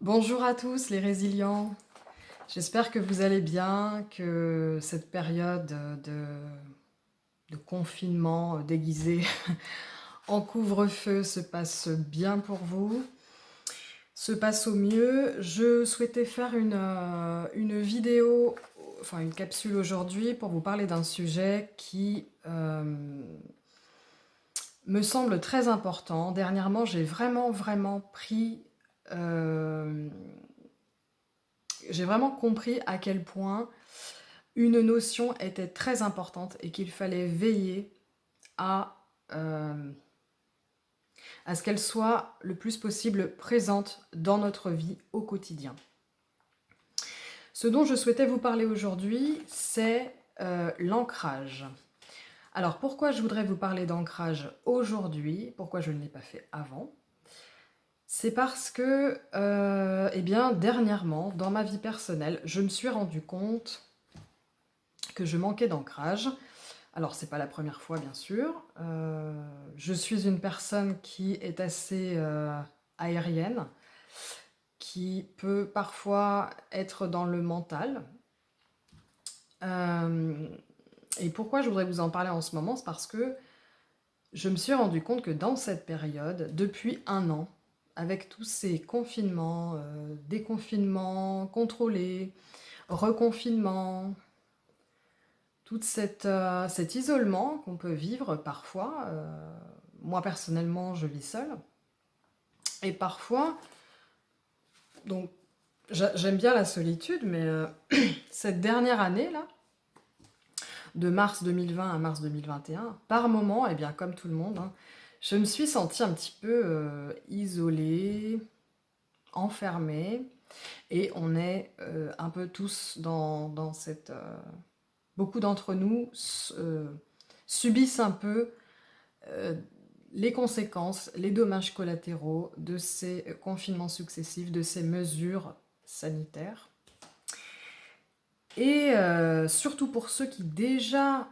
Bonjour à tous les résilients, j'espère que vous allez bien, que cette période de confinement déguisé en couvre-feu se passe bien pour vous, se passe au mieux. Je souhaitais faire une vidéo, enfin une capsule aujourd'hui pour vous parler d'un sujet qui me semble très important. Dernièrement, j'ai vraiment pris... euh, j'ai vraiment compris à quel point une notion était très importante et qu'il fallait veiller à, euh, à ce qu'elle soit le plus possible présente dans notre vie au quotidien. Ce dont je souhaitais vous parler aujourd'hui, c'est l'ancrage. Alors pourquoi je voudrais vous parler d'ancrage aujourd'hui? Pourquoi je ne l'ai pas fait avant? C'est parce que, eh bien, dernièrement, dans ma vie personnelle, je me suis rendu compte que je manquais d'ancrage. Alors, c'est pas la première fois, bien sûr. Je suis une personne qui est assez aérienne, qui peut parfois être dans le mental. Euh, et pourquoi je voudrais vous en parler en ce moment? C'est parce que je me suis rendu compte que dans cette période, depuis un an, avec tous ces confinements, déconfinements contrôlés, reconfinements, cet isolement qu'on peut vivre parfois, moi personnellement je vis seule, et parfois, donc j'aime bien la solitude, mais cette dernière année là, de mars 2020 à mars 2021, par moment, et bien comme tout le monde, hein, je me suis sentie un petit peu isolée, enfermée, et on est un peu tous dans cette... beaucoup d'entre nous subissent un peu euh, les conséquences, les dommages collatéraux de ces confinements successifs, de ces mesures sanitaires. Et surtout pour ceux qui déjà,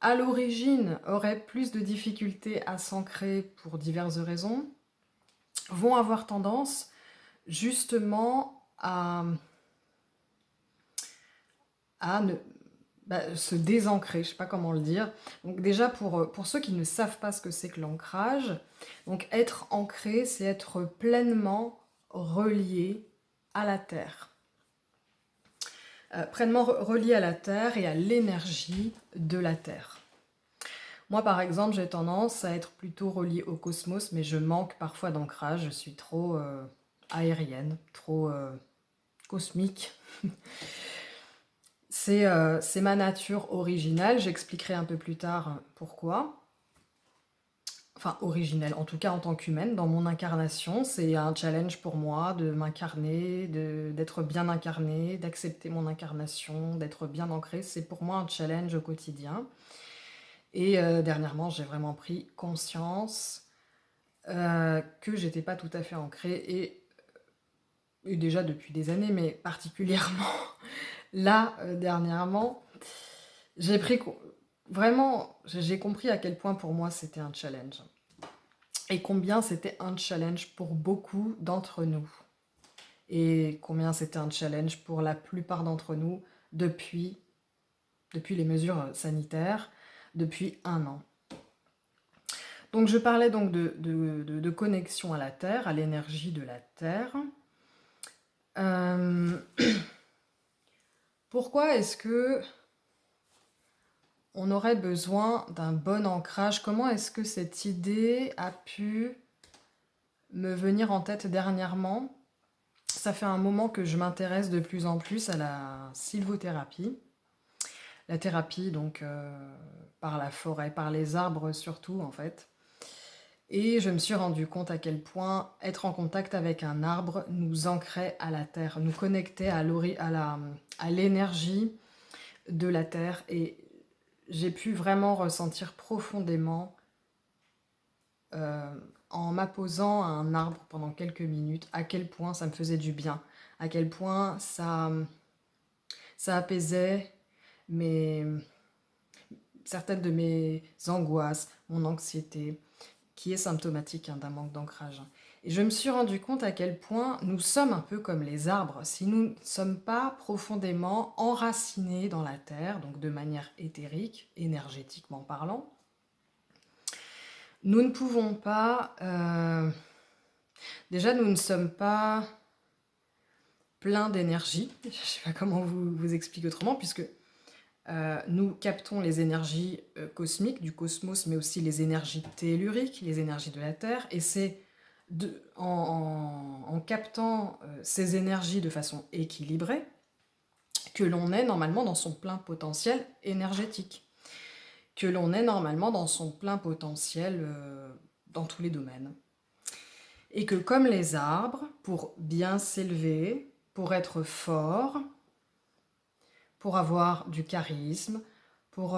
à l'origine, auraient plus de difficultés à s'ancrer pour diverses raisons, vont avoir tendance justement à ne, se désancrer, je ne sais pas comment le dire. Donc déjà, pour ceux qui ne savent pas ce que c'est que l'ancrage, donc être ancré, c'est être pleinement relié à la Terre. Pleinement relié à la Terre et à l'énergie de la Terre. Moi, par exemple, j'ai tendance à être plutôt reliée au cosmos, mais je manque parfois d'ancrage. Je suis trop aérienne, trop cosmique. C'est ma nature originale. J'expliquerai un peu plus tard pourquoi. Enfin, originelle, en tout cas en tant qu'humaine, dans mon incarnation. C'est un challenge pour moi de m'incarner, d'être bien incarnée, d'accepter mon incarnation, d'être bien ancrée. C'est pour moi un challenge au quotidien. Et dernièrement, j'ai vraiment pris conscience que j'étais pas tout à fait ancrée et déjà depuis des années, mais particulièrement là, dernièrement, j'ai pris vraiment, j'ai compris à quel point pour moi c'était un challenge et combien c'était un challenge pour beaucoup d'entre nous et combien c'était un challenge pour la plupart d'entre nous depuis les mesures sanitaires, depuis un an. Donc je parlais donc de connexion à la Terre, à l'énergie de la Terre. Euh, Pourquoi est-ce que on aurait besoin d'un bon ancrage? Comment est-ce que cette idée a pu me venir en tête dernièrement? Ça fait un moment que je m'intéresse de plus en plus à la sylvothérapie. La thérapie, donc, par la forêt, par les arbres surtout, en fait. Et je me suis rendu compte à quel point être en contact avec un arbre nous ancrait à la terre, nous connectait à l'énergie de la terre. Et j'ai pu vraiment ressentir profondément, euh, en m'apposant à un arbre pendant quelques minutes, à quel point ça me faisait du bien, à quel point ça apaisait mes, certaines de mes angoisses, mon anxiété, qui est symptomatique d'un manque d'ancrage. Et je me suis rendu compte à quel point nous sommes un peu comme les arbres. Si nous ne sommes pas profondément enracinés dans la terre, donc de manière éthérique, énergétiquement parlant, nous ne pouvons pas... déjà, nous ne sommes pas pleins d'énergie. Je ne sais pas comment vous expliquer autrement, puisque nous captons les énergies cosmiques du cosmos, mais aussi les énergies telluriques, les énergies de la Terre, et c'est en captant ces énergies de façon équilibrée que l'on est normalement dans son plein potentiel énergétique, que l'on est normalement dans son plein potentiel dans tous les domaines. Et que comme les arbres, pour bien s'élever, pour être fort, pour avoir du charisme, pour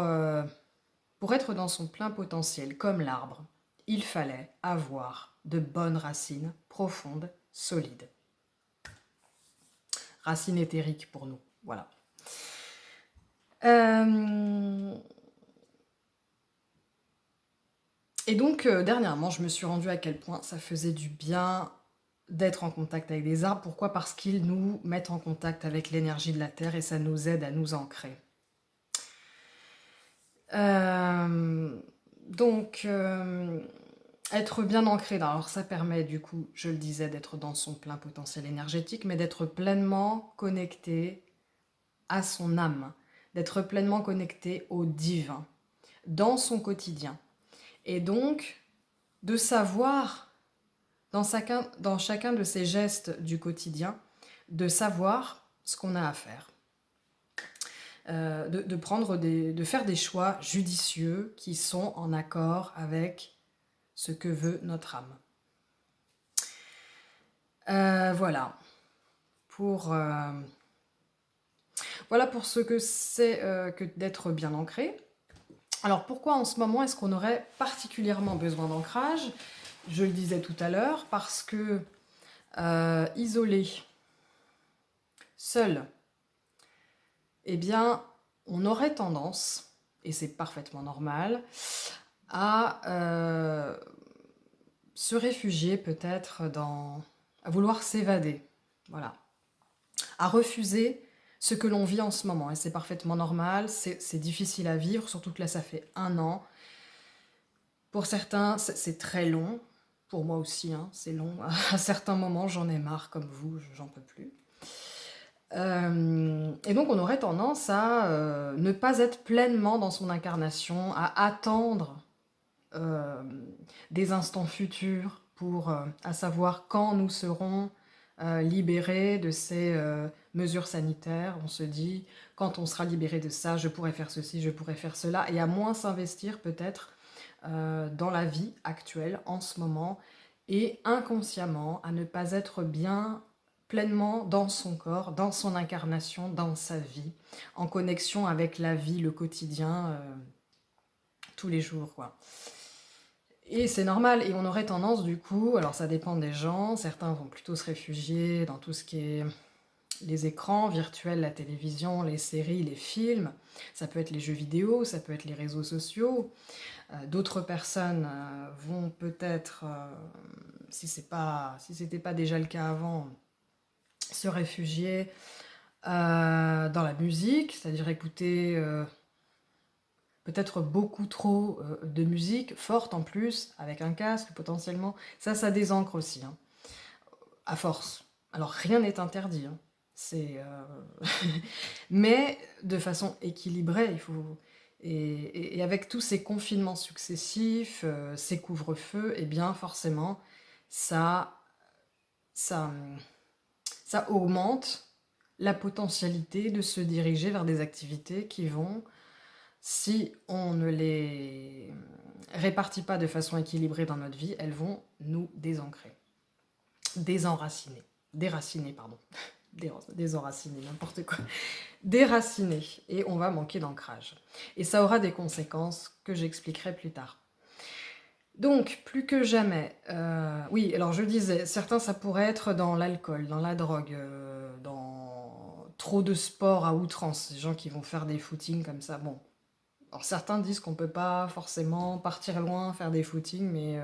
être dans son plein potentiel, comme l'arbre, il fallait avoir de bonnes racines profondes, solides. Racines éthériques pour nous, voilà. Et donc, dernièrement, je me suis rendue à quel point ça faisait du bien d'être en contact avec des arbres. Pourquoi? Parce qu'ils nous mettent en contact avec l'énergie de la Terre et ça nous aide à nous ancrer. Donc, être bien ancré, alors ça permet du coup, je le disais, d'être dans son plein potentiel énergétique, mais d'être pleinement connecté à son âme, d'être pleinement connecté au divin, dans son quotidien. Et donc, de savoir, dans chacun de ces gestes du quotidien, de savoir ce qu'on a à faire. De faire des choix judicieux qui sont en accord avec ce que veut notre âme. Voilà pour ce que c'est que d'être bien ancré. Alors pourquoi en ce moment est-ce qu'on aurait particulièrement besoin d'ancrage? Je le disais tout à l'heure, parce que isolé, seul, eh bien, on aurait tendance, et c'est parfaitement normal, à se réfugier peut-être à vouloir s'évader, voilà, à refuser ce que l'on vit en ce moment. Et c'est parfaitement normal, c'est difficile à vivre, surtout que là ça fait 1 an. Pour certains, c'est très long, pour moi aussi, hein, c'est long. À certains moments, j'en ai marre, comme vous, j'en peux plus. Et donc on aurait tendance à ne pas être pleinement dans son incarnation, à attendre des instants futurs pour, à savoir quand nous serons libérés de ces mesures sanitaires. On se dit, quand on sera libéré de ça, je pourrais faire ceci, je pourrais faire cela, et à moins s'investir peut-être dans la vie actuelle, en ce moment, et inconsciemment à ne pas être bien pleinement dans son corps, dans son incarnation, dans sa vie, en connexion avec la vie, le quotidien, tous les jours, quoi. Et c'est normal, et on aurait tendance du coup, alors ça dépend des gens, certains vont plutôt se réfugier dans tout ce qui est les écrans virtuels, la télévision, les séries, les films, ça peut être les jeux vidéo, ça peut être les réseaux sociaux. D'autres personnes vont peut-être, si c'était pas déjà le cas avant, se réfugier dans la musique, c'est-à-dire écouter peut-être beaucoup trop de musique, forte en plus, avec un casque potentiellement. Ça désancre aussi, hein, à force. Alors rien n'est interdit, hein. Mais de façon équilibrée, il faut... Et avec tous ces confinements successifs, ces couvre-feux, eh bien forcément, ça, ça, ça augmente la potentialité de se diriger vers des activités qui vont, si on ne les répartit pas de façon équilibrée dans notre vie, elles vont nous désancrer, déraciner, pardon, désenraciner, n'importe quoi, déraciner, et on va manquer d'ancrage. Et ça aura des conséquences que j'expliquerai plus tard. Donc, plus que jamais, oui, alors je disais, certains ça pourrait être dans l'alcool, dans la drogue, dans trop de sport à outrance, des gens qui vont faire des footings comme ça, bon, Alors certains disent qu'on peut pas forcément partir loin, faire des footings, mais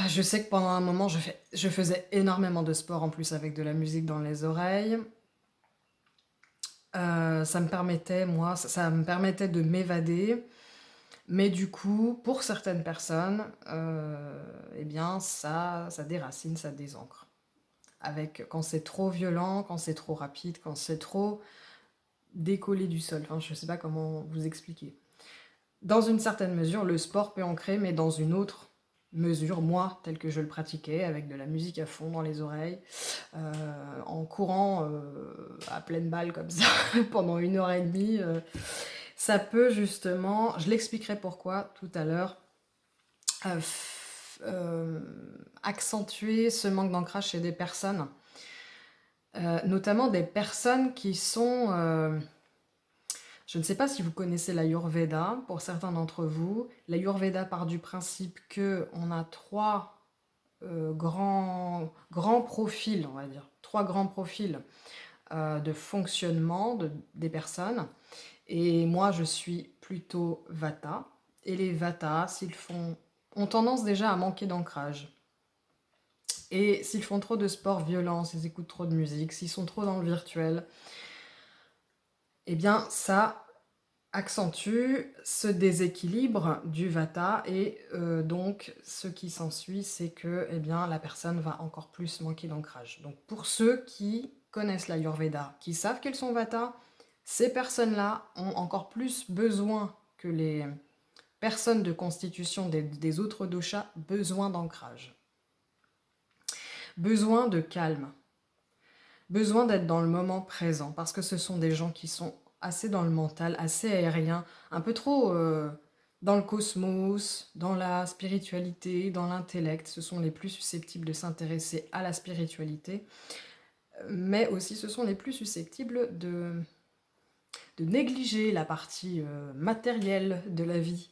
je sais que pendant un moment, je faisais énormément de sport en plus avec de la musique dans les oreilles. Ça me permettait, moi, ça me permettait de m'évader. Mais du coup, pour certaines personnes, eh bien, ça déracine, ça désancre. Avec, quand c'est trop violent, quand c'est trop rapide, quand c'est trop décollé du sol. Enfin, je ne sais pas comment vous expliquer. Dans une certaine mesure, le sport peut ancrer, mais dans une autre mesure, moi, tel que je le pratiquais, avec de la musique à fond dans les oreilles, en courant à pleine balle comme ça pendant 1 heure et demie, ça peut justement, je l'expliquerai pourquoi tout à l'heure, accentuer ce manque d'ancrage chez des personnes, notamment des personnes qui sont... je ne sais pas si vous connaissez l'Ayurveda, pour certains d'entre vous. L'Ayurveda part du principe qu'on a trois grands profils, on va dire, trois grands profils de fonctionnement des personnes. Et moi, je suis plutôt Vata. Et les Vata, ont tendance déjà à manquer d'ancrage. Et s'ils font trop de sport violent, s'ils écoutent trop de musique, s'ils sont trop dans le virtuel, eh bien, ça accentue ce déséquilibre du Vata. Et donc, ce qui s'ensuit, c'est que eh bien, la personne va encore plus manquer d'ancrage. Donc, pour ceux qui connaissent l'Ayurveda, qui savent qu'ils sont Vata, ces personnes-là ont encore plus besoin que les personnes de constitution des autres doshas, besoin d'ancrage, besoin de calme, besoin d'être dans le moment présent, parce que ce sont des gens qui sont assez dans le mental, assez aériens, un peu trop dans le cosmos, dans la spiritualité, dans l'intellect. Ce sont les plus susceptibles de s'intéresser à la spiritualité, mais aussi ce sont les plus susceptibles de négliger la partie matérielle de la vie.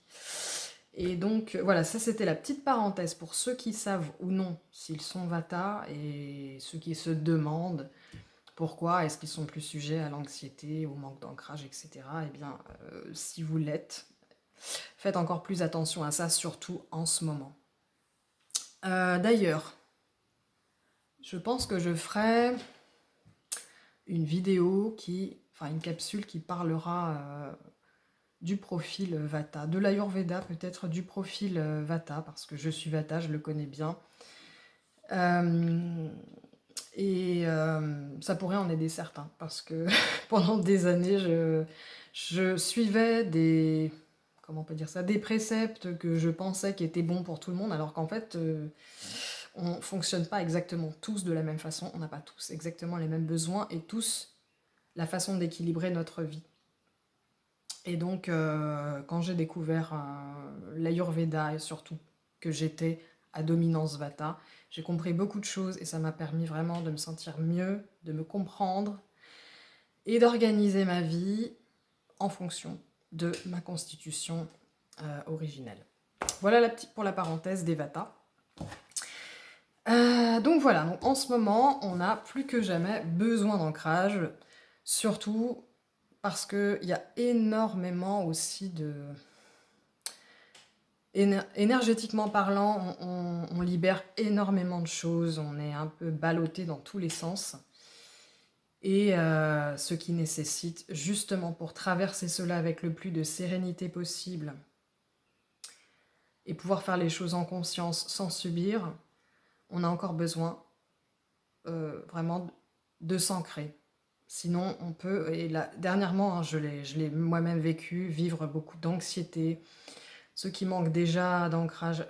Et donc voilà, ça c'était la petite parenthèse pour ceux qui savent ou non s'ils sont Vata et ceux qui se demandent pourquoi est-ce qu'ils sont plus sujets à l'anxiété, au manque d'ancrage, etc. Eh bien, si vous l'êtes, faites encore plus attention à ça, surtout en ce moment. D'ailleurs, je pense que je ferai une vidéo une capsule qui parlera du profil Vata, de l'Ayurveda peut-être, du profil Vata, parce que je suis Vata, je le connais bien. Ça pourrait en aider certains, parce que pendant des années, je suivais comment on peut dire ça, des préceptes que je pensais qui étaient bons pour tout le monde, alors qu'en fait, on ne fonctionne pas exactement tous de la même façon, on n'a pas tous exactement les mêmes besoins et tous la façon d'équilibrer notre vie. Et donc, quand j'ai découvert l'Ayurveda, et surtout que j'étais à dominance Vata, j'ai compris beaucoup de choses et ça m'a permis vraiment de me sentir mieux, de me comprendre et d'organiser ma vie en fonction de ma constitution originelle. Voilà pour la parenthèse des Vata. Donc voilà, donc en ce moment, on a plus que jamais besoin d'ancrage, surtout parce qu'il y a énormément aussi énergétiquement parlant, on libère énormément de choses, on est un peu ballotté dans tous les sens. Et ce qui nécessite, justement pour traverser cela avec le plus de sérénité possible et pouvoir faire les choses en conscience sans subir, on a encore besoin vraiment de s'ancrer. Sinon, on peut, et là, dernièrement, hein, je l'ai moi-même vécu, vivre beaucoup d'anxiété. Ceux qui manquent déjà d'ancrage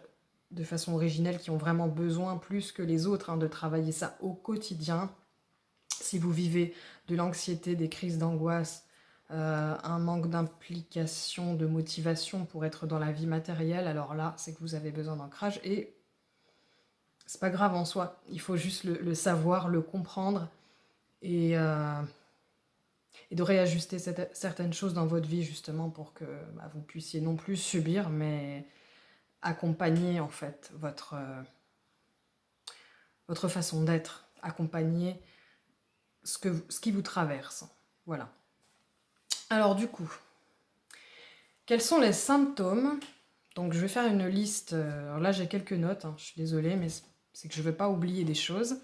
de façon originelle, qui ont vraiment besoin plus que les autres de travailler ça au quotidien. Si vous vivez de l'anxiété, des crises d'angoisse, un manque d'implication, de motivation pour être dans la vie matérielle, alors là, c'est que vous avez besoin d'ancrage et c'est pas grave en soi. Il faut juste le savoir, le comprendre et de réajuster certaines choses dans votre vie justement pour que vous puissiez non plus subir, mais accompagner en fait votre façon d'être, accompagner ce qui vous traverse. Voilà. Alors du coup, Quels sont les symptômes? Donc je vais faire une liste, alors là j'ai quelques notes, hein, je suis désolée, mais c'est que je ne veux pas oublier des choses.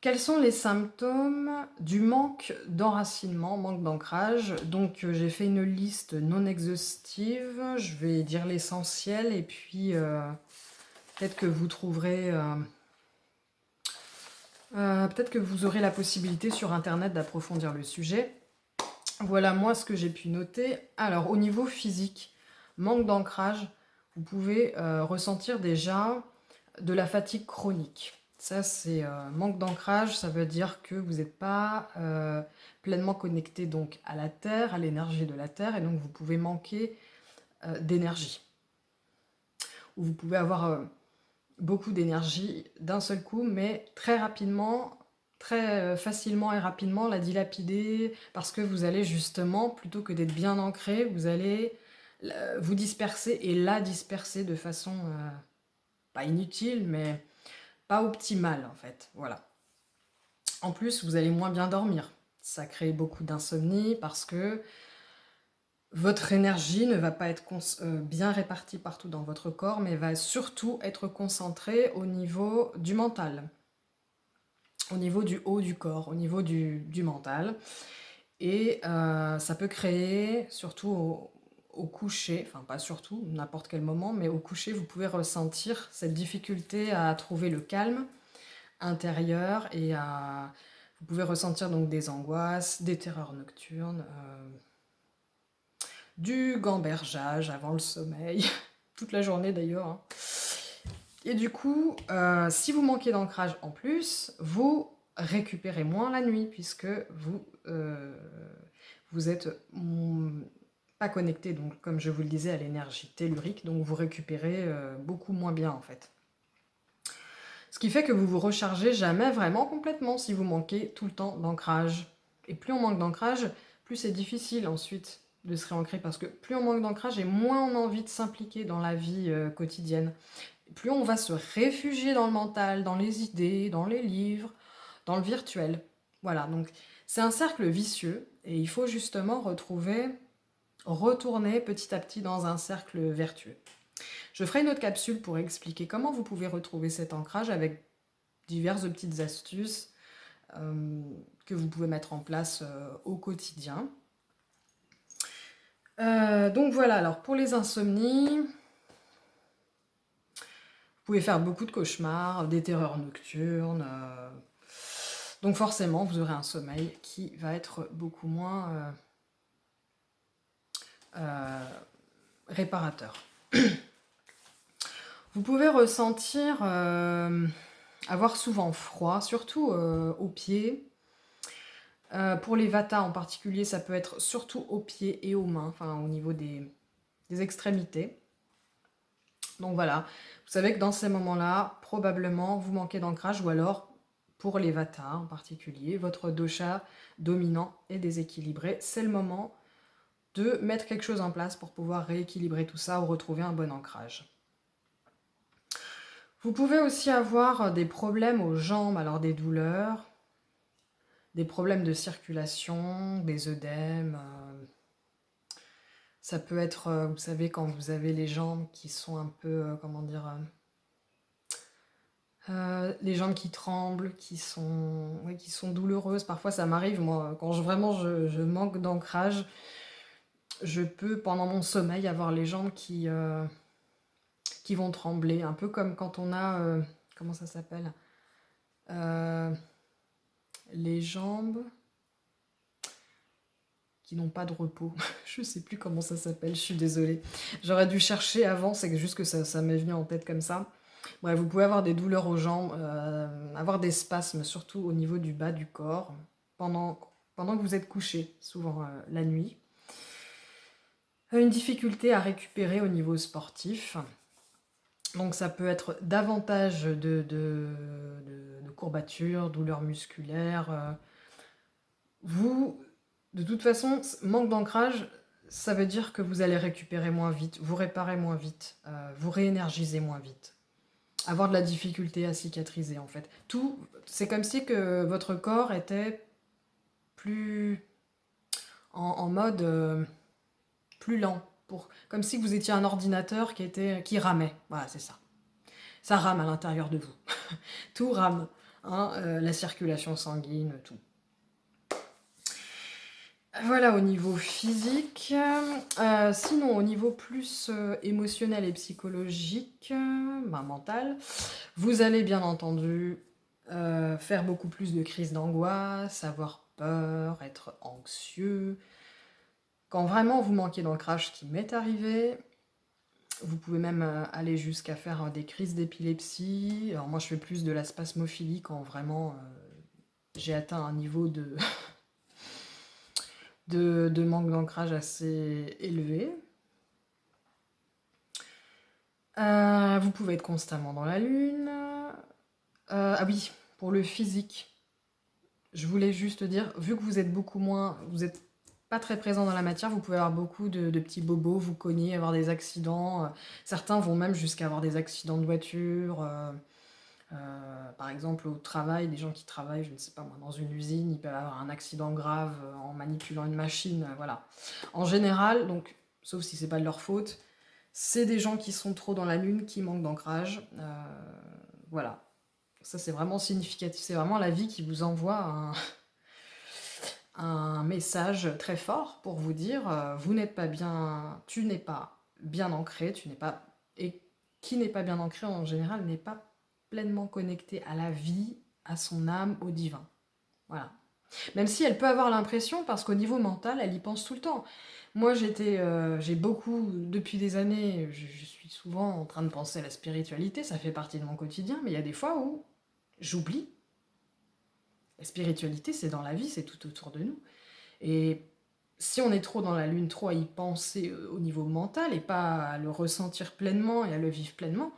Quels sont les symptômes du manque d'enracinement, manque d'ancrage? Donc j'ai fait une liste non exhaustive, je vais dire l'essentiel et puis peut-être que vous trouverez... peut-être que vous aurez la possibilité sur internet d'approfondir le sujet. Voilà moi ce que j'ai pu noter. Alors au niveau physique, manque d'ancrage, vous pouvez ressentir déjà de la fatigue chronique. Ça c'est manque d'ancrage, ça veut dire que vous n'êtes pas pleinement connecté donc à la Terre, à l'énergie de la Terre, et donc vous pouvez manquer d'énergie. Ou vous pouvez avoir beaucoup d'énergie d'un seul coup, mais très rapidement, très facilement et rapidement la dilapider, parce que vous allez justement, plutôt que d'être bien ancré, vous allez vous disperser et la disperser de façon pas inutile, mais pas optimale en fait. Voilà. En plus, vous allez moins bien dormir. Ça crée beaucoup d'insomnie parce que votre énergie ne va pas être bien répartie partout dans votre corps, mais va surtout être concentrée au niveau du mental, au niveau du haut du corps, au niveau du mental. Et ça peut créer, surtout au coucher, enfin pas surtout, n'importe quel moment, mais au coucher, vous pouvez ressentir cette difficulté à trouver le calme intérieur et vous pouvez ressentir donc des angoisses, des terreurs nocturnes, du gambergeage avant le sommeil, toute la journée d'ailleurs, hein. Et du coup, si vous manquez d'ancrage en plus, vous récupérez moins la nuit puisque vous êtes pas connecté, donc comme je vous le disais, à l'énergie tellurique, donc vous récupérez beaucoup moins bien en fait. Ce qui fait que vous vous rechargez jamais vraiment complètement si vous manquez tout le temps d'ancrage. Et plus on manque d'ancrage, plus c'est difficile ensuite de se réancrer parce que plus on manque d'ancrage et moins on a envie de s'impliquer dans la vie quotidienne. Plus on va se réfugier dans le mental, dans les idées, dans les livres, dans le virtuel. Voilà, donc c'est un cercle vicieux et il faut justement retourner petit à petit dans un cercle vertueux. Je ferai une autre capsule pour expliquer comment vous pouvez retrouver cet ancrage avec diverses petites astuces que vous pouvez mettre en place au quotidien. Donc voilà, alors pour les insomnies, vous pouvez faire beaucoup de cauchemars, des terreurs nocturnes. Donc forcément, vous aurez un sommeil qui va être beaucoup moins réparateur. Vous pouvez ressentir avoir souvent froid, surtout aux pieds. Pour les Vata en particulier, ça peut être surtout aux pieds et aux mains, enfin au niveau des extrémités. Donc voilà, vous savez que dans ces moments-là, probablement vous manquez d'ancrage ou alors, pour les Vata en particulier, votre dosha dominant est déséquilibré. C'est le moment de mettre quelque chose en place pour pouvoir rééquilibrer tout ça ou retrouver un bon ancrage. Vous pouvez aussi avoir des problèmes aux jambes, alors des douleurs, des problèmes de circulation, des œdèmes. Ça peut être, vous savez, quand vous avez les jambes qui sont un peu, comment dire, les jambes qui tremblent, qui sont douloureuses. Parfois, ça m'arrive, moi, quand vraiment je manque d'ancrage, je peux, pendant mon sommeil, avoir les jambes qui vont trembler. Un peu comme quand on a, comment ça s'appelle les jambes qui n'ont pas de repos. Je sais plus comment ça s'appelle, je suis désolée. J'aurais dû chercher avant, c'est juste que ça m'est venu en tête comme ça. Bref, vous pouvez avoir des douleurs aux jambes, avoir des spasmes, surtout au niveau du bas du corps, pendant que vous êtes couché, souvent la nuit. Une difficulté à récupérer au niveau sportif. Donc ça peut être davantage de courbatures, douleurs musculaires. Vous, de toute façon, manque d'ancrage, ça veut dire que vous allez récupérer moins vite, vous réparez moins vite, vous réénergisez moins vite. Avoir de la difficulté à cicatriser en fait. Tout, c'est comme si que votre corps était plus en mode plus lent. comme si vous étiez un ordinateur qui ramait. Voilà, c'est ça. Ça rame à l'intérieur de vous. Tout rame, hein, la circulation sanguine, tout. Voilà au niveau physique. Sinon, au niveau plus émotionnel et psychologique, mental, vous allez bien entendu faire beaucoup plus de crises d'angoisse, avoir peur, être anxieux. Quand vraiment vous manquez d'ancrage, ce qui m'est arrivé, vous pouvez même aller jusqu'à faire des crises d'épilepsie. Alors moi je fais plus de la spasmophilie quand vraiment j'ai atteint un niveau de manque d'ancrage assez élevé. Vous pouvez être constamment dans la lune. Ah oui, pour le physique, je voulais juste dire, vu que vous êtes beaucoup moins, vous êtes pas très présent dans la matière, vous pouvez avoir beaucoup de petits bobos, vous cogner, avoir des accidents. Certains vont même jusqu'à avoir des accidents de voiture. Par exemple, au travail, des gens qui travaillent, je ne sais pas moi, dans une usine, ils peuvent avoir un accident grave en manipulant une machine, voilà. En général, donc, sauf si c'est pas de leur faute, c'est des gens qui sont trop dans la lune, qui manquent d'ancrage. Voilà. Ça, c'est vraiment significatif. C'est vraiment la vie qui vous envoie un message très fort pour vous dire vous n'êtes pas bien, tu n'es pas bien ancré, tu n'es pas. Et qui n'est pas bien ancré en général n'est pas pleinement connecté à la vie, à son âme, au divin. Voilà. Même si elle peut avoir l'impression, parce qu'au niveau mental, elle y pense tout le temps. Moi, j'ai beaucoup, depuis des années, je suis souvent en train de penser à la spiritualité, ça fait partie de mon quotidien, mais il y a des fois où j'oublie. La spiritualité, c'est dans la vie, c'est tout autour de nous. Et si on est trop dans la lune, trop à y penser au niveau mental et pas à le ressentir pleinement et à le vivre pleinement,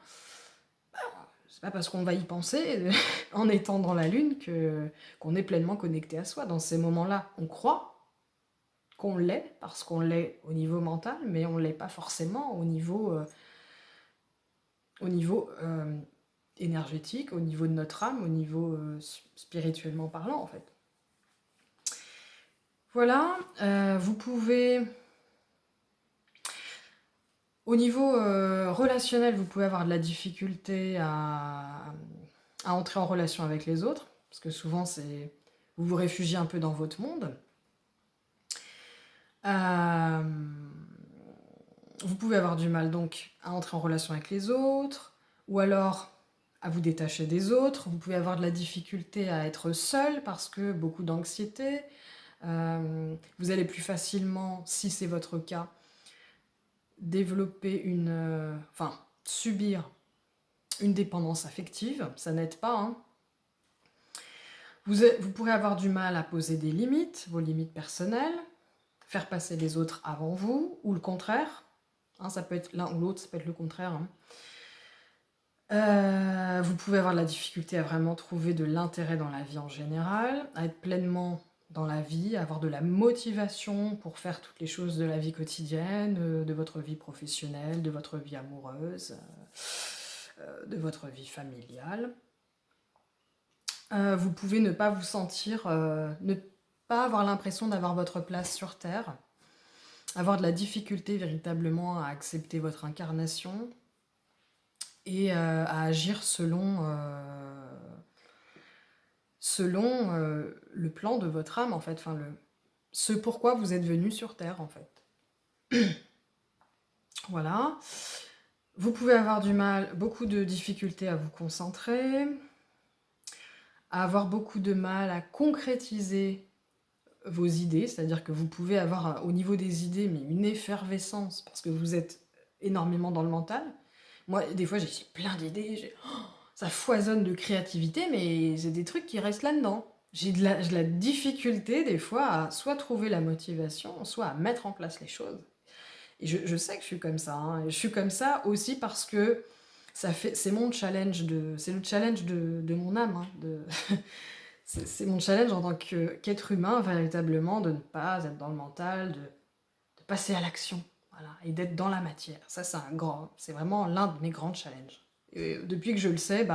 c'est pas parce qu'on va y penser en étant dans la lune qu'on est pleinement connecté à soi. Dans ces moments-là, on croit qu'on l'est parce qu'on l'est au niveau mental, mais on l'est pas forcément au niveau énergétique, au niveau de notre âme, au niveau spirituellement parlant en fait. Voilà, vous pouvez... Au niveau relationnel, vous pouvez avoir de la difficulté à entrer en relation avec les autres, parce que souvent vous vous réfugiez un peu dans votre monde. Vous pouvez avoir du mal donc à entrer en relation avec les autres, ou alors à vous détacher des autres. Vous pouvez avoir de la difficulté à être seul parce que beaucoup d'anxiété. Vous allez plus facilement, si c'est votre cas, développer subir une dépendance affective, ça n'aide pas. Hein. Vous pourrez avoir du mal à poser des limites, vos limites personnelles, faire passer les autres avant vous, ou le contraire. Hein, ça peut être l'un ou l'autre, ça peut être le contraire. Hein. Vous pouvez avoir de la difficulté à vraiment trouver de l'intérêt dans la vie en général, à être pleinement dans la vie, à avoir de la motivation pour faire toutes les choses de la vie quotidienne, de votre vie professionnelle, de votre vie amoureuse, de votre vie familiale. Vous pouvez ne pas vous sentir, ne pas avoir l'impression d'avoir votre place sur Terre, avoir de la difficulté véritablement à accepter votre incarnation et à agir selon le plan de votre âme, en fait, enfin, ce pourquoi vous êtes venu sur Terre, en fait. Voilà. Vous pouvez avoir beaucoup de difficultés à vous concentrer, à avoir beaucoup de mal à concrétiser vos idées, c'est-à-dire que vous pouvez avoir au niveau des idées mais une effervescence parce que vous êtes énormément dans le mental. Moi, des fois, j'ai plein d'idées, ça foisonne de créativité, mais c'est des trucs qui restent là-dedans. J'ai de la difficulté des fois à soit trouver la motivation, soit à mettre en place les choses. Et je sais que je suis comme ça. Hein. Et je suis comme ça aussi parce que c'est mon challenge c'est le challenge de mon âme. Hein, c'est mon challenge en tant qu'être humain, véritablement, de ne pas être dans le mental, de passer à l'action, voilà, et d'être dans la matière. Ça, c'est vraiment l'un de mes grands challenges. Et depuis que je le sais,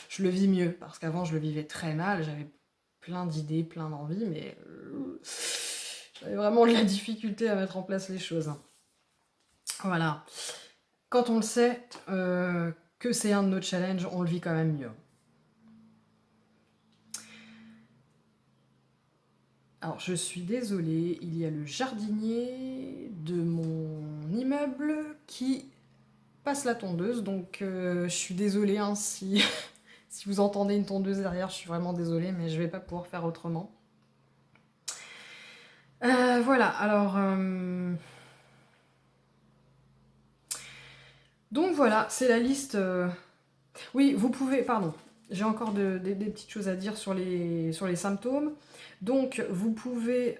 je le vis mieux, parce qu'avant, je le vivais très mal, j'avais plein d'idées, plein d'envies, mais j'avais vraiment de la difficulté à mettre en place les choses. Hein. Voilà. Quand on le sait que c'est un de nos challenges, on le vit quand même mieux. Alors, je suis désolée, il y a le jardinier de mon immeuble qui passe la tondeuse, donc je suis désolée hein, si, si vous entendez une tondeuse derrière, je suis vraiment désolée, mais je vais pas pouvoir faire autrement. Voilà, alors... donc voilà, c'est la liste... Oui, vous pouvez... Pardon, j'ai encore des petites choses à dire sur les symptômes. Donc, vous pouvez...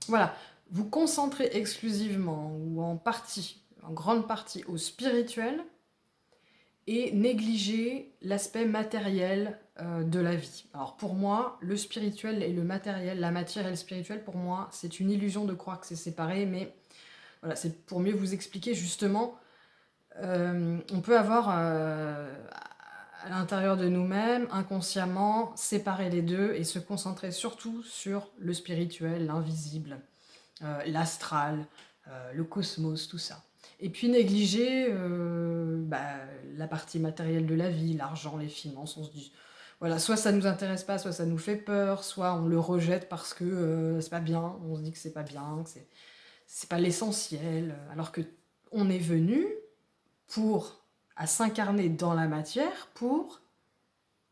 voilà, vous concentrer exclusivement ou en partie, en grande partie au spirituel et négliger l'aspect matériel de la vie. Alors pour moi, le spirituel et le matériel, la matière et le spirituel, pour moi, c'est une illusion de croire que c'est séparé, mais voilà, c'est pour mieux vous expliquer justement, on peut avoir à l'intérieur de nous-mêmes, inconsciemment, séparer les deux et se concentrer surtout sur le spirituel, l'invisible, l'astral, le cosmos, tout ça. Et puis négliger la partie matérielle de la vie, l'argent, les finances, on se dit, voilà, soit ça nous intéresse pas, soit ça nous fait peur, soit on le rejette parce que c'est pas bien, on se dit que c'est pas bien, que c'est pas l'essentiel, alors que on est venu à s'incarner dans la matière, pour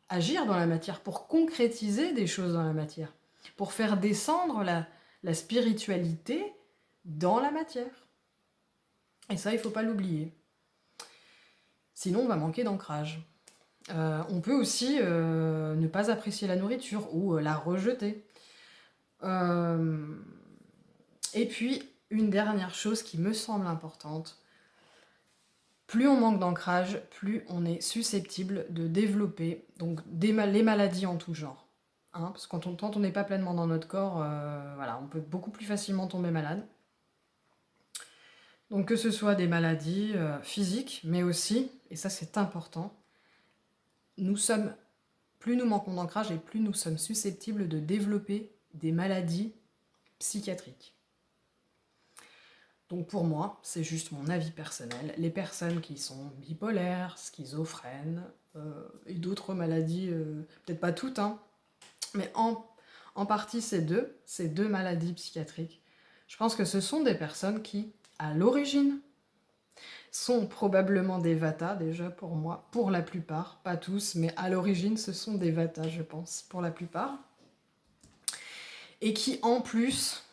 agir dans la matière, pour concrétiser des choses dans la matière, pour faire descendre la spiritualité dans la matière. Et ça, il ne faut pas l'oublier. Sinon, on va manquer d'ancrage. On peut aussi ne pas apprécier la nourriture ou la rejeter. Et puis, une dernière chose qui me semble importante, plus on manque d'ancrage, plus on est susceptible de développer donc, les maladies en tout genre. Hein, parce que quand on n'est pas pleinement dans notre corps, voilà, on peut beaucoup plus facilement tomber malade. Donc que ce soit des maladies physiques, mais aussi, et ça c'est important, plus nous manquons d'ancrage et plus nous sommes susceptibles de développer des maladies psychiatriques. Donc pour moi, c'est juste mon avis personnel, les personnes qui sont bipolaires, schizophrènes, et d'autres maladies, peut-être pas toutes, hein, mais en partie ces deux maladies psychiatriques, je pense que ce sont des personnes qui, à l'origine, sont probablement des Vata, déjà pour moi, pour la plupart, pas tous, mais à l'origine ce sont des Vata, je pense, pour la plupart, et qui en plus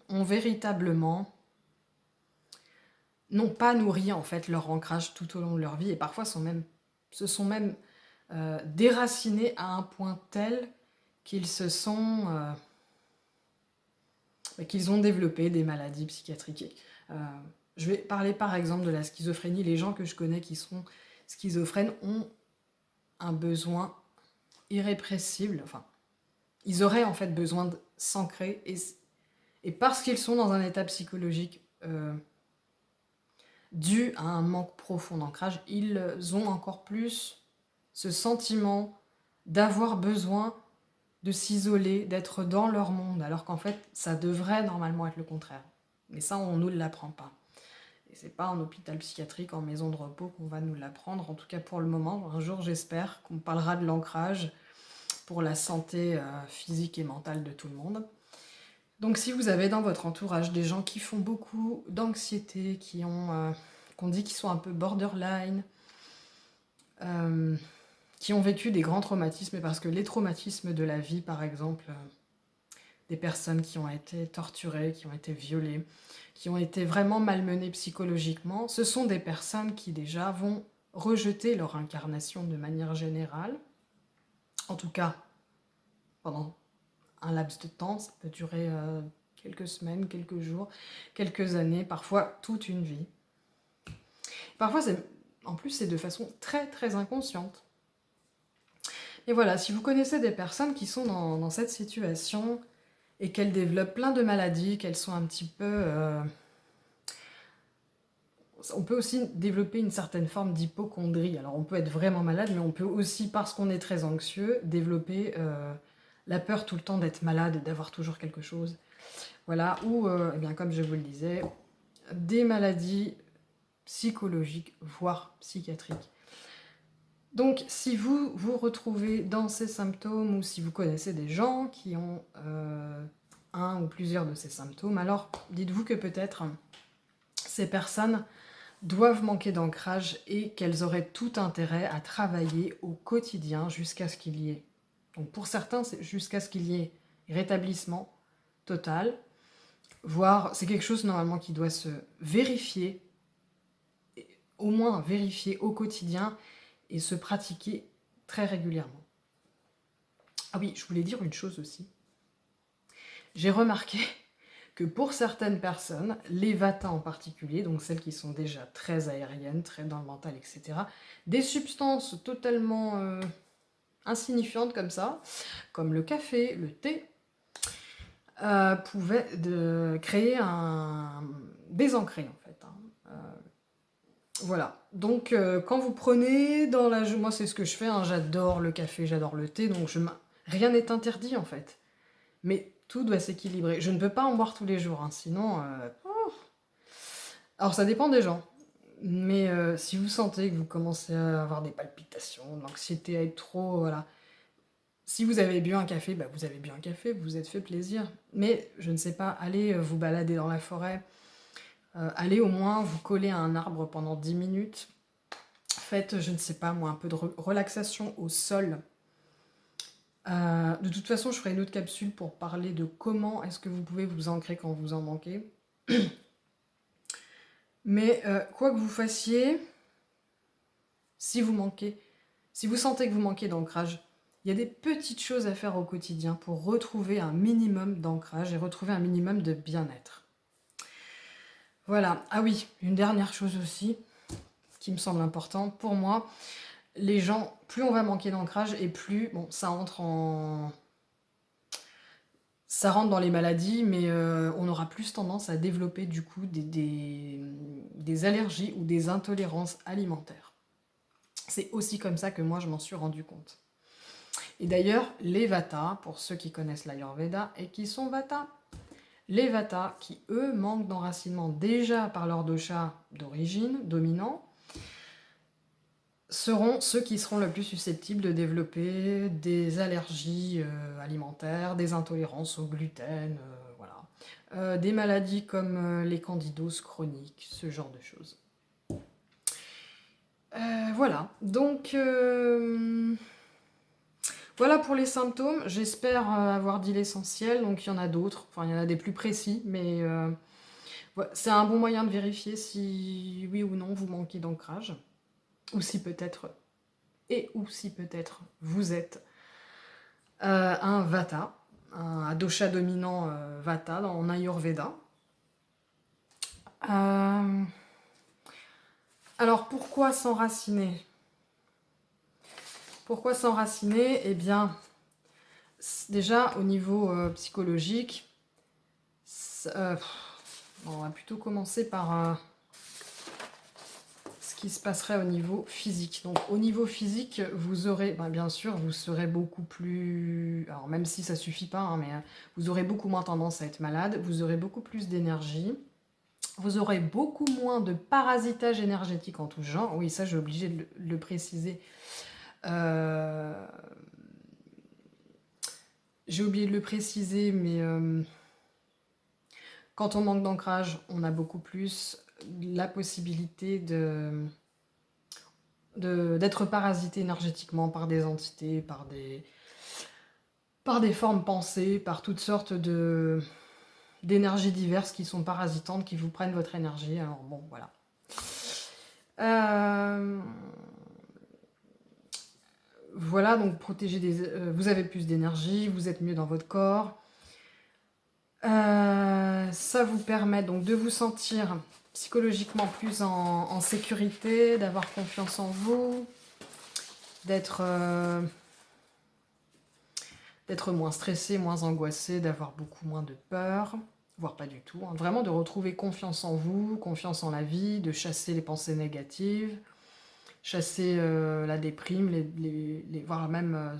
ont véritablement, n'ont pas nourri en fait leur ancrage tout au long de leur vie, et parfois se sont même déracinés à un point tel qu'ils qu'ils ont développé des maladies psychiatriques. Je vais parler par exemple de la schizophrénie. Les gens que je connais qui sont schizophrènes ont un besoin irrépressible, enfin, ils auraient en fait besoin de s'ancrer, et parce qu'ils sont dans un état psychologique dû à un manque profond d'ancrage, ils ont encore plus ce sentiment d'avoir besoin de s'isoler, d'être dans leur monde, alors qu'en fait, ça devrait normalement être le contraire. Mais ça, on ne nous l'apprend pas. Et c'est pas en hôpital psychiatrique, en maison de repos qu'on va nous l'apprendre, en tout cas pour le moment. Un jour, j'espère qu'on parlera de l'ancrage pour la santé physique et mentale de tout le monde. Donc si vous avez dans votre entourage des gens qui font beaucoup d'anxiété, qu'on dit qu'ils sont un peu borderline, qui ont vécu des grands traumatismes, parce que les traumatismes de la vie, par exemple, des personnes qui ont été torturées, qui ont été violées, qui ont été vraiment malmenées psychologiquement, ce sont des personnes qui déjà vont rejeter leur incarnation de manière générale, en tout cas pendant un laps de temps, ça peut durer quelques semaines, quelques jours, quelques années, parfois toute une vie. Parfois, en plus, c'est de façon très très inconsciente. Et voilà, si vous connaissez des personnes qui sont dans cette situation et qu'elles développent plein de maladies, qu'elles sont un petit peu... on peut aussi développer une certaine forme d'hypocondrie. Alors on peut être vraiment malade, mais on peut aussi, parce qu'on est très anxieux, développer la peur tout le temps d'être malade, d'avoir toujours quelque chose. Voilà, ou, eh bien, comme je vous le disais, des maladies psychologiques, voire psychiatriques. Donc, si vous vous retrouvez dans ces symptômes ou si vous connaissez des gens qui ont un ou plusieurs de ces symptômes, alors dites-vous que peut-être ces personnes doivent manquer d'ancrage et qu'elles auraient tout intérêt à travailler au quotidien jusqu'à ce qu'il y ait. Donc pour certains, c'est jusqu'à ce qu'il y ait rétablissement total, voire c'est quelque chose normalement qui doit se vérifier, au moins vérifier au quotidien et se pratiquer très régulièrement. Ah oui, je voulais dire une chose aussi. J'ai remarqué que pour certaines personnes, les Vata en particulier, donc celles qui sont déjà très aériennes, très dans le mental, etc., des substances totalement insignifiantes comme ça, comme le café, le thé, pouvaient créer un désancré en fait. Voilà, donc quand vous prenez dans la... Moi c'est ce que je fais, hein, j'adore le café, j'adore le thé, donc rien n'est interdit en fait. Mais tout doit s'équilibrer. Je ne peux pas en boire tous les jours, hein, sinon... Alors ça dépend des gens. Mais si vous sentez que vous commencez à avoir des palpitations, de l'anxiété, à être trop... Voilà. Si vous avez bu un café, bah vous avez bu un café, vous vous êtes fait plaisir. Mais je ne sais pas, allez vous balader dans la forêt, allez au moins vous coller à un arbre pendant 10 minutes. Faites, je ne sais pas moi, un peu de relaxation au sol. De toute façon, je ferai une autre capsule pour parler de comment est-ce que vous pouvez vous ancrer quand vous en manquez. Mais quoi que vous fassiez, si vous manquez, si vous sentez que vous manquez d'ancrage, il y a des petites choses à faire au quotidien pour retrouver un minimum d'ancrage et retrouver un minimum de bien-être. Voilà. Ah oui, une dernière chose aussi, qui me semble important pour moi, les gens, plus on va manquer d'ancrage et plus, bon, ça rentre dans les maladies, mais on aura plus tendance à développer du coup des allergies ou des intolérances alimentaires. C'est aussi comme ça que moi je m'en suis rendu compte. Et d'ailleurs, les Vata, pour ceux qui connaissent l'Ayurveda et qui sont Vata, les Vata qui eux manquent d'enracinement déjà par leur dosha d'origine, dominant, seront ceux qui seront le plus susceptibles de développer des allergies alimentaires, des intolérances au gluten, voilà. Des maladies comme les candidoses chroniques, ce genre de choses. Voilà, donc voilà pour les symptômes. J'espère avoir dit l'essentiel, donc il y en a d'autres, enfin il y en a des plus précis, mais c'est un bon moyen de vérifier si oui ou non vous manquez d'ancrage, ou si peut-être vous êtes un Vata, un dosha dominant Vata en Ayurveda. Alors pourquoi s'enraciner? Pourquoi s'enraciner? Eh bien, déjà au niveau psychologique, on va plutôt commencer par ce qui se passerait au niveau physique. Donc au niveau physique, vous aurez, bien sûr, vous serez beaucoup plus... Alors même si ça suffit pas, hein, mais vous aurez beaucoup moins tendance à être malade, vous aurez beaucoup plus d'énergie, vous aurez beaucoup moins de parasitage énergétique en tout genre. Oui, ça j'ai obligé de le préciser. J'ai oublié de le préciser, mais quand on manque d'ancrage, on a beaucoup plus la possibilité d'être parasité énergétiquement par des entités, par des formes pensées, par toutes sortes d'énergies diverses qui sont parasitantes, qui vous prennent votre énergie. Alors bon, voilà. Voilà, donc vous avez plus d'énergie, vous êtes mieux dans votre corps. Ça vous permet donc de vous sentir psychologiquement plus en sécurité, d'avoir confiance en vous, d'être moins stressé, moins angoissé, d'avoir beaucoup moins de peur, voire pas du tout. Hein. Vraiment de retrouver confiance en vous, confiance en la vie, de chasser les pensées négatives, chasser la déprime, voire même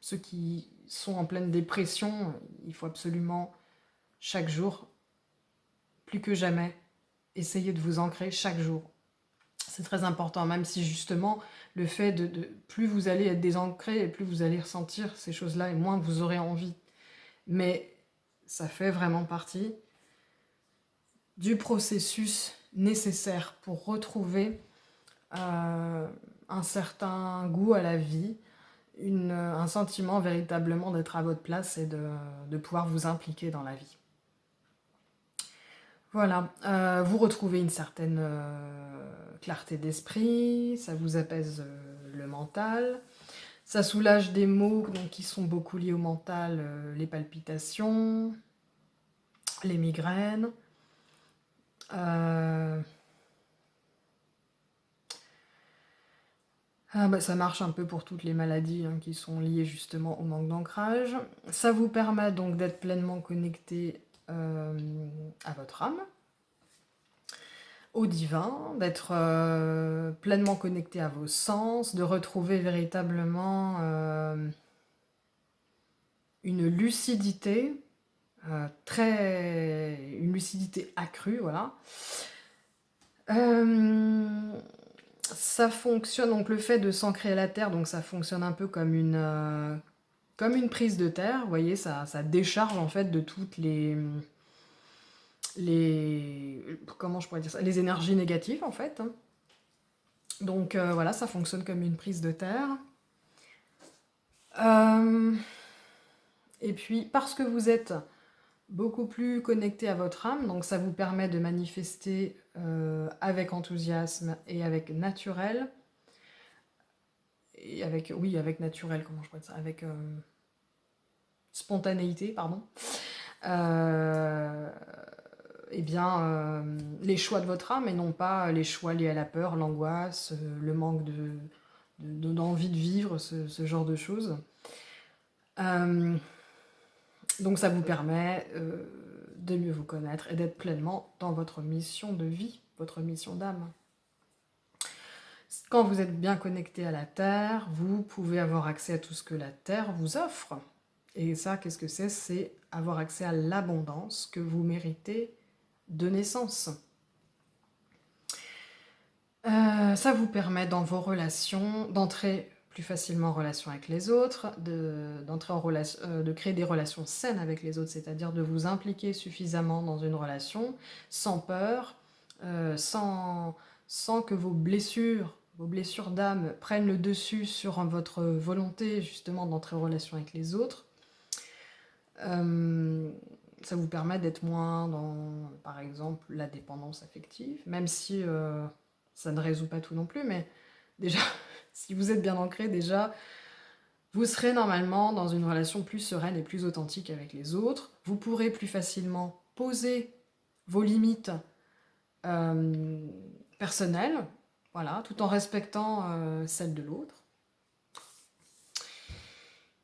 ceux qui sont en pleine dépression. Il faut absolument, chaque jour, plus que jamais, essayez de vous ancrer chaque jour. C'est très important, même si justement, le fait plus vous allez être désancré et plus vous allez ressentir ces choses-là et moins vous aurez envie. Mais ça fait vraiment partie du processus nécessaire pour retrouver un certain goût à la vie, un sentiment véritablement d'être à votre place et de pouvoir vous impliquer dans la vie. Voilà, vous retrouvez une certaine clarté d'esprit, ça vous apaise le mental, ça soulage des maux donc, qui sont beaucoup liés au mental, les palpitations, les migraines. Ça marche un peu pour toutes les maladies qui sont liées justement au manque d'ancrage. Ça vous permet donc d'être pleinement connecté à votre âme, au divin, d'être pleinement connecté à vos sens, de retrouver véritablement une lucidité, une lucidité accrue, voilà. Ça fonctionne, donc le fait de s'ancrer à la terre, donc ça fonctionne un peu comme une prise de terre, vous voyez, ça décharge en fait de toutes comment je pourrais dire ça, les énergies négatives en fait. Donc voilà, ça fonctionne comme une prise de terre. Et puis parce que vous êtes beaucoup plus connecté à votre âme, donc ça vous permet de manifester avec enthousiasme et avec naturel, et avec naturel, comment je pourrais dire ça, avec spontanéité, pardon. Eh bien, les choix de votre âme et non pas les choix liés à la peur, l'angoisse, le manque d'envie de vivre, ce genre de choses. Donc ça vous permet de mieux vous connaître et d'être pleinement dans votre mission de vie, votre mission d'âme. Quand vous êtes bien connecté à la Terre, vous pouvez avoir accès à tout ce que la Terre vous offre. Et ça, qu'est-ce que c'est? C'est avoir accès à l'abondance que vous méritez de naissance. Ça vous permet dans vos relations d'entrer plus facilement en relation avec les autres, de créer des relations saines avec les autres, c'est-à-dire de vous impliquer suffisamment dans une relation sans peur, sans que vos blessures d'âme prennent le dessus sur votre volonté justement d'entrer en relation avec les autres. Ça vous permet d'être moins dans, par exemple, la dépendance affective, même si ça ne résout pas tout non plus, mais déjà, si vous êtes bien ancré, déjà, vous serez normalement dans une relation plus sereine et plus authentique avec les autres. Vous pourrez plus facilement poser vos limites personnelles, voilà, tout en respectant celles de l'autre.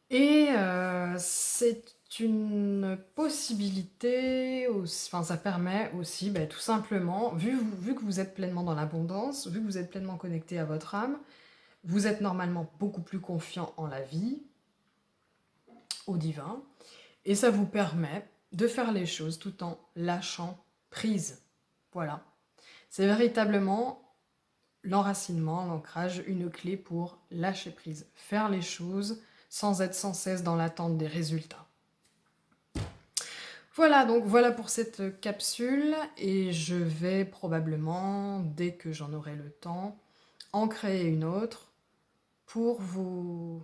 Et c'est une possibilité, enfin ça permet aussi tout simplement, vu que vous êtes pleinement dans l'abondance, vu que vous êtes pleinement connecté à votre âme, vous êtes normalement beaucoup plus confiant en la vie, au divin, et ça vous permet de faire les choses tout en lâchant prise. Voilà. C'est véritablement l'enracinement, l'ancrage, une clé pour lâcher prise, faire les choses sans être sans cesse dans l'attente des résultats. Voilà, donc voilà pour cette capsule, et je vais probablement, dès que j'en aurai le temps, en créer une autre pour vous...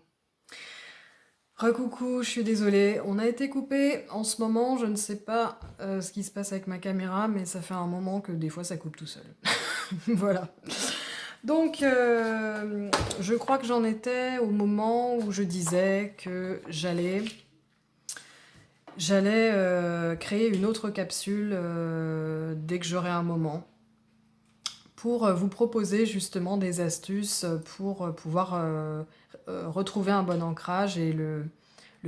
Recoucou, je suis désolée, on a été coupé en ce moment, je ne sais pas ce qui se passe avec ma caméra, mais ça fait un moment que des fois ça coupe tout seul. Voilà. Donc, je crois que j'en étais au moment où je disais que j'allais créer une autre capsule dès que j'aurai un moment pour vous proposer justement des astuces pour pouvoir retrouver un bon ancrage et le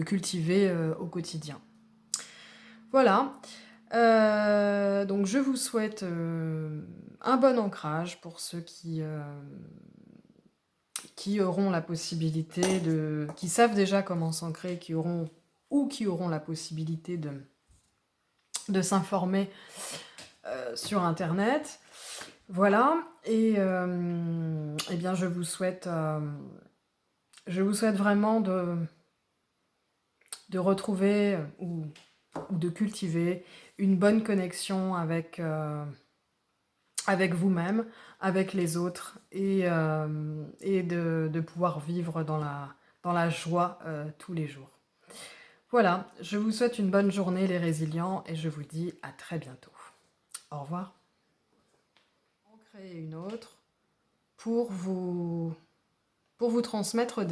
cultiver au quotidien. Voilà. Donc je vous souhaite un bon ancrage pour ceux qui auront la possibilité qui savent déjà comment s'ancrer, qui auront la possibilité de s'informer sur internet. Voilà, et eh bien je vous souhaite vraiment de retrouver ou de cultiver une bonne connexion avec vous-même, avec les autres, et de pouvoir vivre dans la joie tous les jours. Voilà, je vous souhaite une bonne journée les résilients et je vous dis à très bientôt. Au revoir. En créer une autre pour vous transmettre